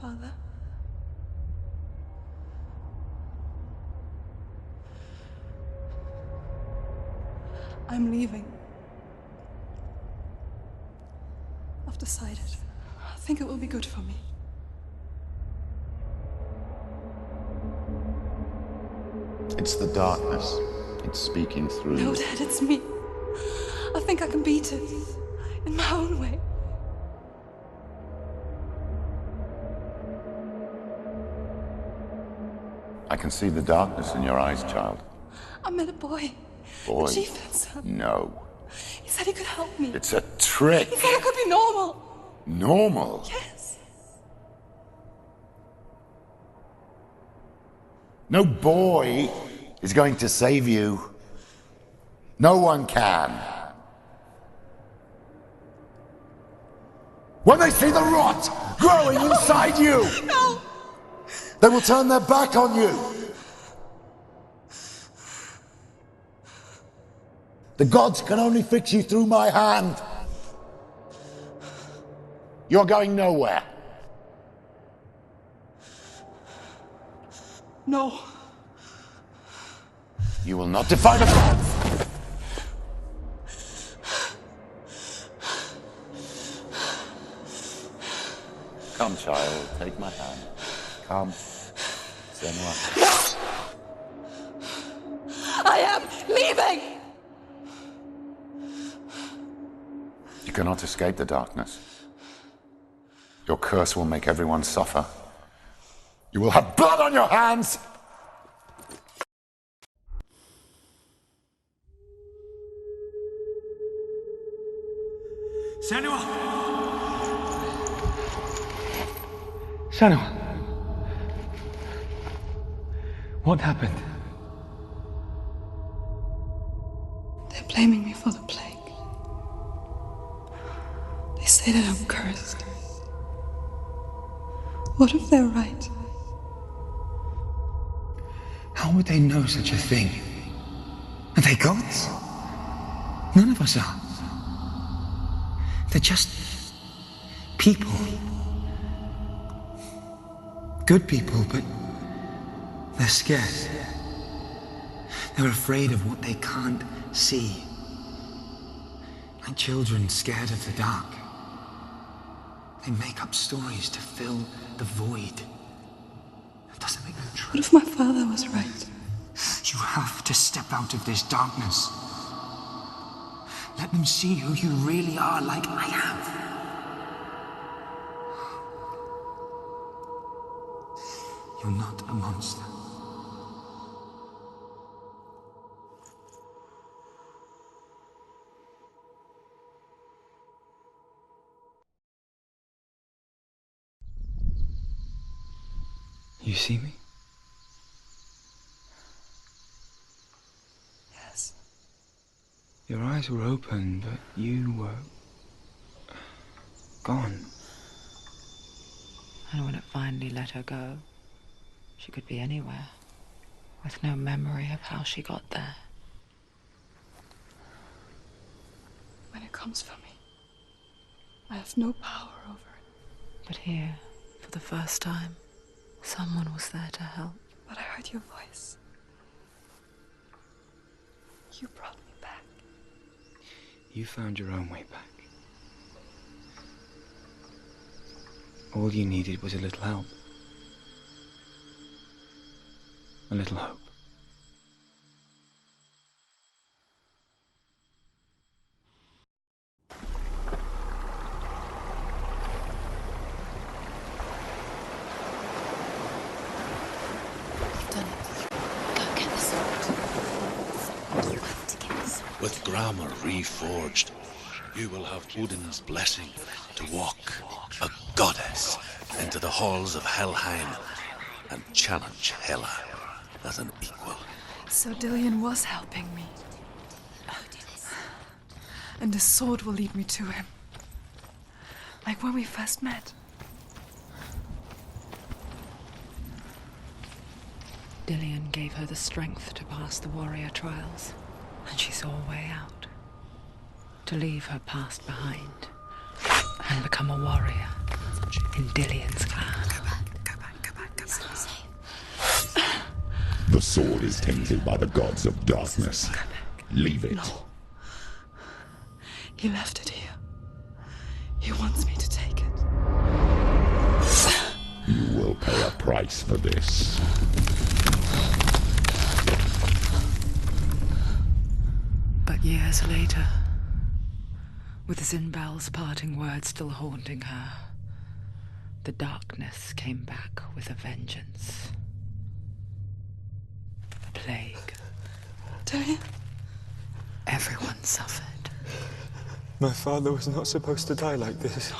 Father? I'm leaving. I've decided. I think it will be good for me. It's the darkness. It's speaking through No, you. Dad, it's me. I think I can beat it. In my own way. I can see the darkness in your eyes, child. I met a boy. Boy? The chief son. No. He said he could help me. It's a trick. He said I could be normal. Normal? Yes. No boy is going to save you. No one can. When they see the rot growing inside you, No! they will turn their back on you. The gods can only fix you through my hand. You're going nowhere. No. You will not defy the gods. Come, child, take my hand. Come. Senua. No! I am leaving! You cannot escape the darkness. Your curse will make everyone suffer. You will have blood on your hands! Senua! Senua! What happened? They're blaming me for the plague. They say that I'm cursed. What if they're right? How would they know such a thing? Are they gods? None of us are. They're just people. Good people, but they're scared. They're afraid of what they can't see. Like children scared of the dark. They make up stories to fill the void. That doesn't make them true. What if my father was right? You have to step out of this darkness. Let them see who you really are, like I have. You're not a monster. You see me? Yes. Your eyes were open, but you were gone. And when it finally let her go, she could be anywhere, with no memory of how she got there. When it comes for me, I have no power over it. But here, for the first time, someone was there to help. But I heard your voice. You brought me back. You found your own way back. All you needed was a little help. A little hope. You've done it. Go get the sword. You have to get the sword. With grammar reforged, You will have Odin's blessing to walk, a goddess, into the halls of Helheim and challenge Hela as an equal. So Dillion was helping me. And the sword will lead me to him. Like when we first met. Dillion gave her the strength to pass the warrior trials, and she saw a way out. To leave her past behind and become a warrior in Dillion's clan. Go back. It's not safe. The sword is tainted by the gods of darkness. Leave it. No. He left it here. He wants me to take it. You will pay a price for this. But years later, with Zinbal's parting words still haunting her, the darkness came back with a vengeance. A plague. Dillion? Everyone suffered. My father was not supposed to die like this.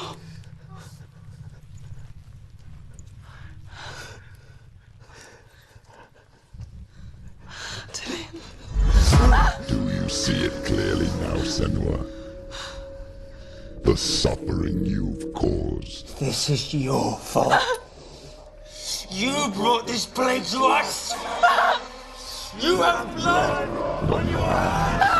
Dillion. Do you see it clearly now, Senua? The suffering you've caused. This is your fault. You brought this plague to us. You have blood on your hands.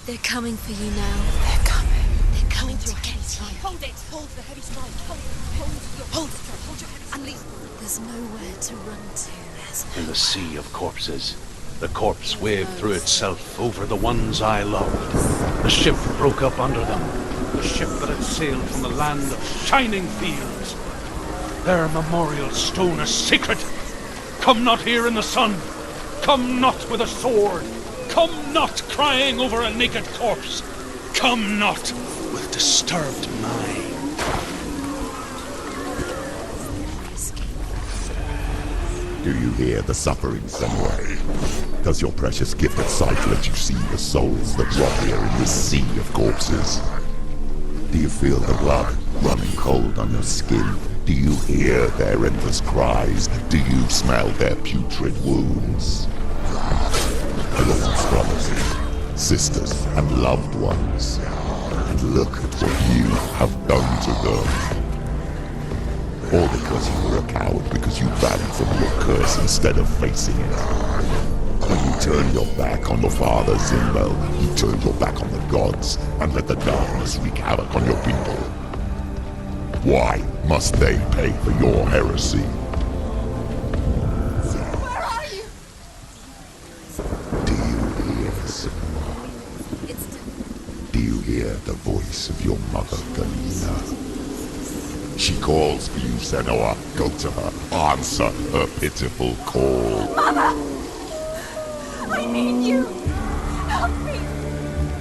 They're coming for you now. They're coming. They're coming to get you. Hold it! Hold the heavy strike! Hold your heavy strike! And leave. There's nowhere to run to. In the sea of corpses, the corpse waved through itself over the ones I loved. The ship broke up under them. The ship that had sailed from the land of shining fields. Their memorial stone is sacred. Come not here in the sun. Come not with a sword. Come not crying over a naked corpse. Come not with disturbed mind. Do you hear the suffering, Senua? Does your precious gift of sight let you see the souls that rot here in this sea of corpses? Do you feel the blood running cold on your skin? Do you hear their endless cries? Do you smell their putrid wounds? They were once brothers, sisters, and loved ones. And look at what you have done to them. All because you were a coward, because you ran from your curse instead of facing it. When you turned your back on your father, Zinbel, you turned your back on the gods and let the darkness wreak havoc on your people. Why must they pay for your heresy? Where are you? Do you hear, Senua? Do you hear the voice of your mother, Galena? She calls for you, Senua. Go to her. Answer her pitiful call. Mother! I need you! Help me!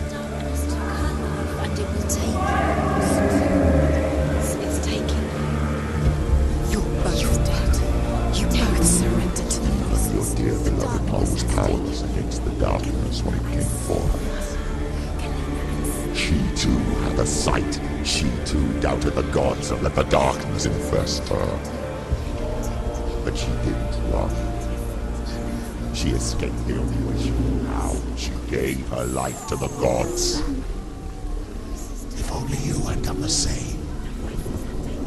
Darkness took her life, and it will take yours. It's taking you. You're both dead. You both surrendered to the Your voices. dear beloved mother was powerless against the darkness when it came for her. She too had a sight. She too doubted the gods and let the darkness infest her. But she didn't run. She escaped the only way she knew how. She gave her life to the gods. If only you had done the same,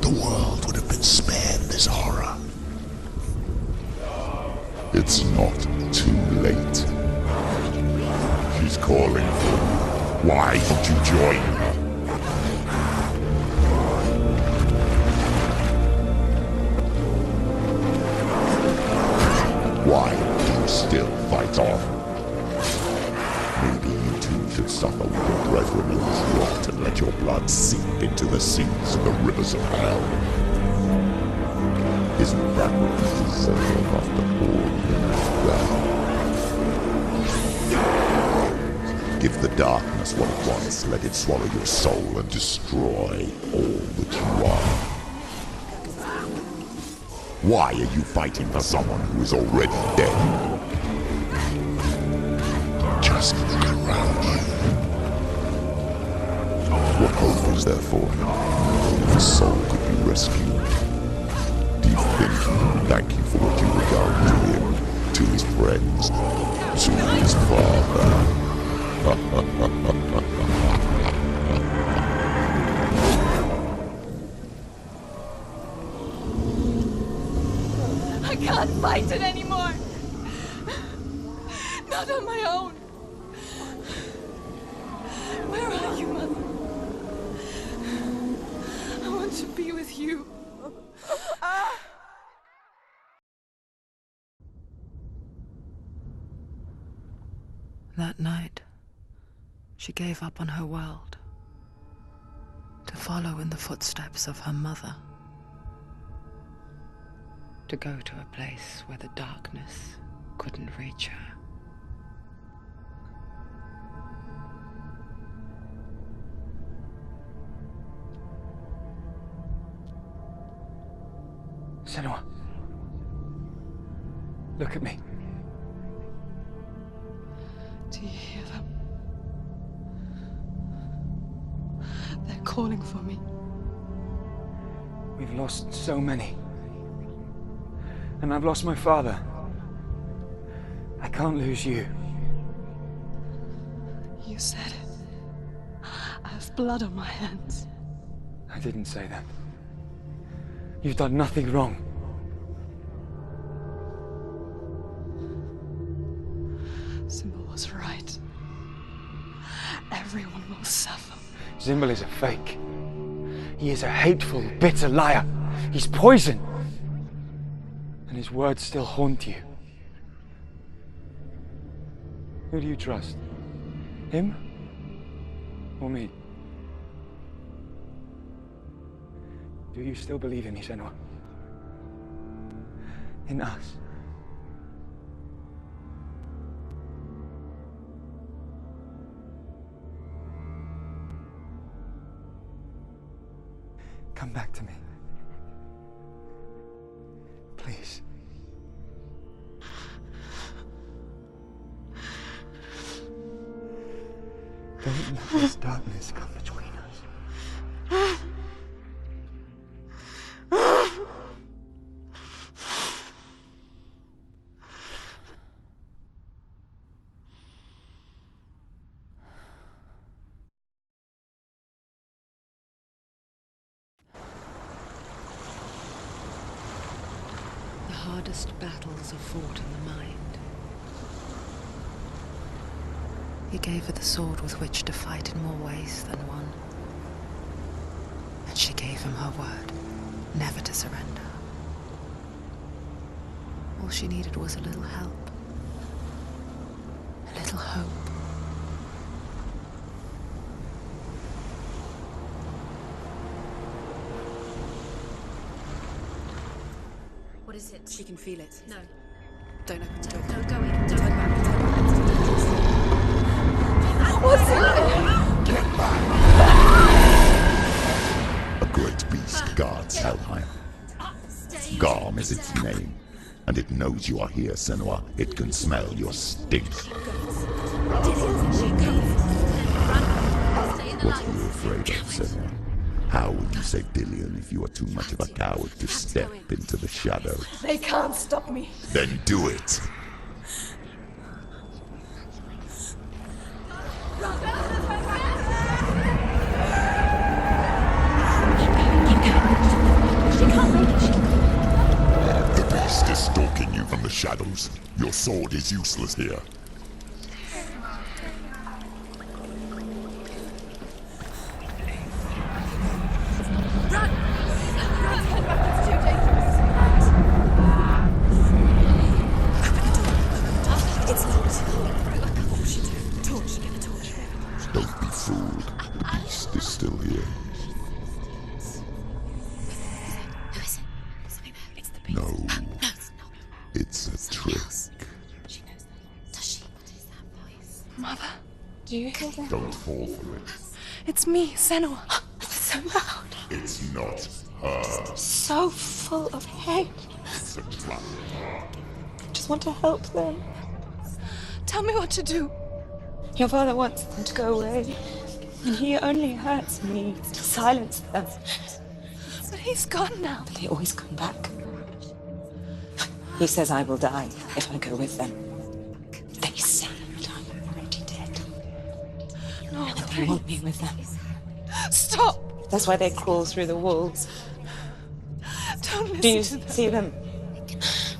the world would have been spared this horror. It's not too late. She's calling for you. Why don't you join her? Why do you still fight on? Maybe you too should suffer with your brethren in this rot and let your blood seep into the seas and the rivers of hell. Isn't that what you deserve after all you've done? Give the darkness what it wants. Let it swallow your soul and destroy all that you are. Why are you fighting for someone who is already dead? Just look around you. What hope is there for him? If his soul could be rescued? Do you thank you for what you were going to him, to his friends, to his father? I can't fight it anymore. Not on my own. Where are you, Mother? I want to be with you. That night, she gave up on her world to follow in the footsteps of her mother, to go to a place where the darkness couldn't reach her. Senua. Look at me. Do you hear them? They're calling for me. We've lost so many. And I've lost my father. I can't lose you. You said it. I have blood on my hands. I didn't say that. You've done nothing wrong. Symbol was right. Everyone will suffer. Zimbel is a fake. He is a hateful, bitter liar. He's poison. And his words still haunt you. Who do you trust? Him? Or me? Do you still believe in me, Senua? In us? Come back to me. Please. Don't let this darkness come between us. The hardest battles are fought in the mind. He gave her the sword with which to fight in more ways than one. And she gave him her word, never to surrender. All she needed was a little help, a little hope. What is it? She can feel it. No. Don't open the door. Don't go in. Don't go back. What's in there? Get back! A great beast guards Helheim. Garm is its name, and it knows you are here, Senua. It can smell your stink. What are you afraid of, Senua? How will you save Dillion if you are too much of a coward to step into the shadow? They can't stop me. Then do it! The beast is stalking you from the shadows. Your sword is useless here. Don't be fooled. The beast is still here. Who is it? Something there. It's the beast. No. No, it's not. It's a trick. She knows that. Does she? What is that voice? Mother, Do you hear that? Don't fall for it. It's me, Senua. It's so loud. It's not her. So full of hate. It's a trap. I just want to help them. Tell me what to do. Your father wants them to go away. And he only hurts me to silence them. But he's gone now. They always come back. He says I will die if I go with them. They say that I'm already dead. No, And they want me with them. Stop! That's why they crawl through the walls. Don't listen Do you to them. see them?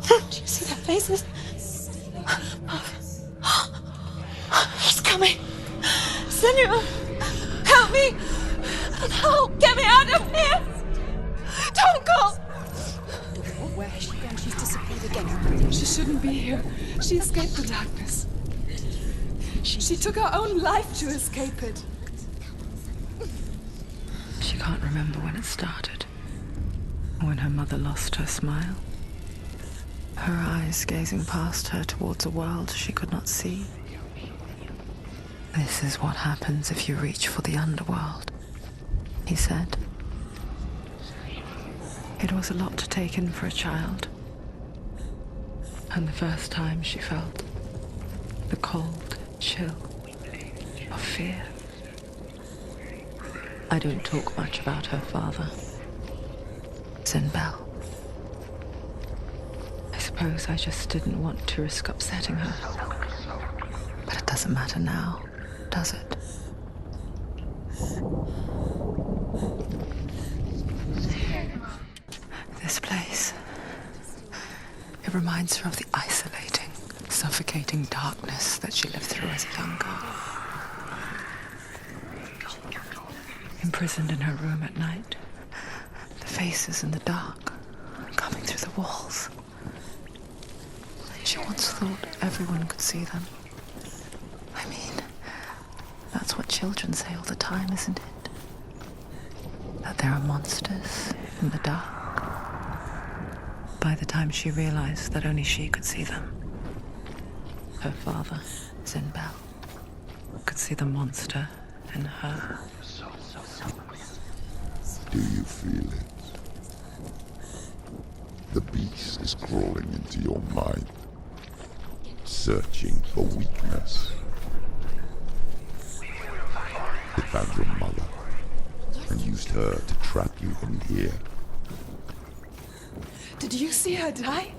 Do you see their faces? He's coming! Senua! Help me! Help! Get me out of here! Don't go! Where has she gone? She's disappeared again. She shouldn't be here. She escaped the darkness. She took her own life to escape it. She can't remember when it started. When her mother lost her smile. Her eyes gazing past her towards a world she could not see. This is what happens if you reach for the underworld, he said. It was a lot to take in for a child. And the first time she felt the cold chill of fear. I don't talk much about her father, Zinbel. I suppose I just didn't want to risk upsetting her. But it doesn't matter now, does it? This place, it reminds her of the isolating, suffocating darkness that she lived through as a young girl. Imprisoned in her room at night, the faces in the dark, coming through the walls. She once thought everyone could see them. I mean, that's what children say all the time, isn't it? That there are monsters in the dark. By the time she realized that only she could see them, her father, Zinbel, could see the monster in her. Do you feel it? The beast is crawling into your mind, searching for weakness. It found your mother and used her to trap you in here. Did you see her die?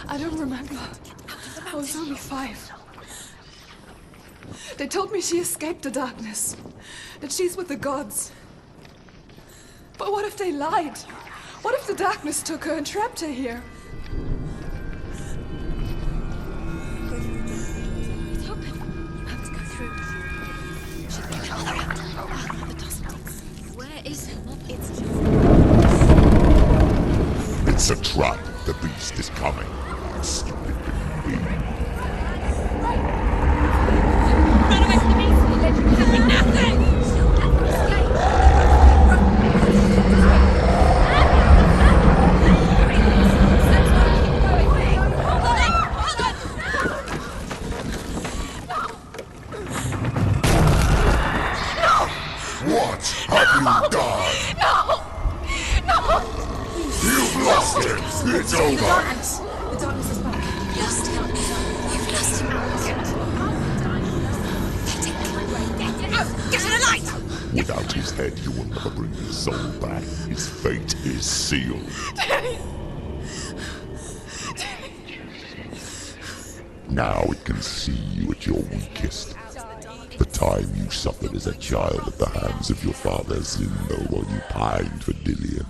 I don't remember. I was only 5. They told me she escaped the darkness, that she's with the gods. But what if they lied? What if the darkness took her and trapped her here? It's open. You have to go through. Should be all around. The dust. Where is it? It's a trap. The beast is coming. Stupid being. Run away from the beast! For nothing! What have you done? No! No! You've lost him. It's over. The darkness is back. You've lost him. You've lost him. Get out! Get to the light! Without his head, you will never bring his soul back. His fate is sealed. Daddy! Now it can see you at your weakest. The time you suffered as a child at the hands of your father Zinbel while you pined for Dillion.